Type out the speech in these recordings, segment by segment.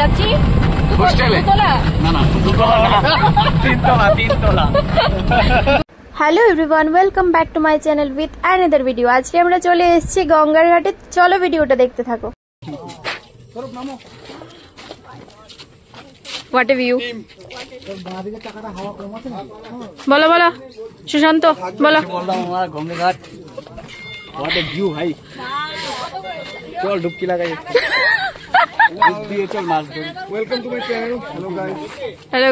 যাচ্ছি হোস্টেলে। না না, তিনতলা। Hello everyone, welcome back to my channel with another video. আজকে আমরা চলে এসেছি গঙ্গার ঘাটে। চলো ভিডিওটা দেখতে থাকো। What a view. বলো বলো সুশান্ত, বলো। বললাম আমার গঙ্গা ঘাট, হোয়াট এ ভিউ ভাই। চল ডুবকি লাগাই, চল মাছ ধরি। Welcome to my channel. Hello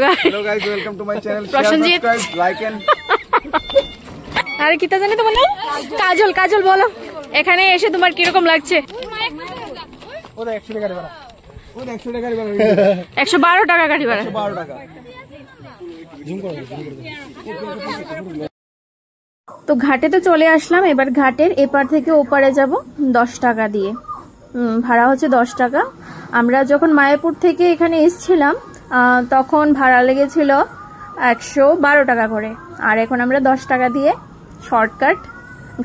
guys, welcome to my channel. Prosenjit, like and আরে কিতা জানি তোমার নাম? কাজল বলো, এখানে এসে তোমার কিরকম লাগছে? 112 টাকা গাড়ি ভাড়া। তো ঘাটে তো চলে আসলাম। এবার ঘাটের এপার থেকে ওপারে যাব 10 টাকা দিয়ে। ভাড়া হচ্ছে 10 টাকা। আমরা যখন মায়াপুর থেকে এখানে এসেছিলাম তখন ভাড়া লেগেছিল 112 টাকা করে। আর এখন আমরা 10 টাকা দিয়ে শর্টকাট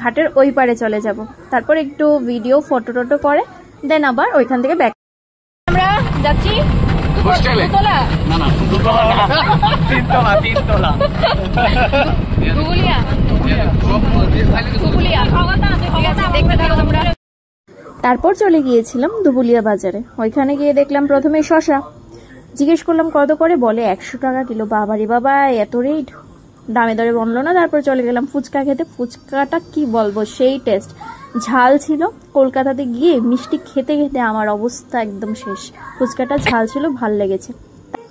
ঘাটের ওই পারে চলে যাব। তারপর একটু ভিডিও ফটো করে দেন আবার ওইখান থেকে ব্যাক। আমরা যাচ্ছি হোস্টেলে। না না, তিনতলা। তারপর চলে গিয়েছিলাম দুবুলিয়া বাজারে। ওইখানে গিয়ে দেখলাম প্রথমে শশা, জিজ্ঞেস করলাম কত করে, বলে 100 টাকা কিলো। বাবারে বাবা, এত রেট, দামে দরে বললো না। তারপর চলে গেলাম ফুচকা খেতে। ফুচকাটা কি বলবো, সেই টেস্ট, ঝাল ছিল। কলকাতাতে গিয়ে মিষ্টি খেতে খেতে আমার অবস্থা একদম শেষ। ফুচকাটা ঝাল ছিল, ভাল লেগেছে।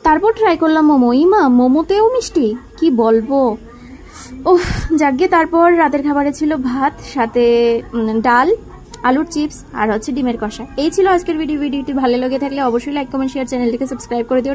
তারপর ট্রাই করলাম মোমো। ইমা, মোমোতেও মিষ্টি, কি বলবো। ওহ যাকগে। তারপর রাতের খাবারে ছিল ভাত, সাথে ডাল, আলুর চিপস আর হচ্ছে ডিমের কষা। এই ছিল আজকের ভিডিওটি ভালো লেগে থাকলে অবশ্যই লাইক কমেন্ট শেয়ার, চ্যানেলটিকে সাবস্ক্রাইব করে দিও।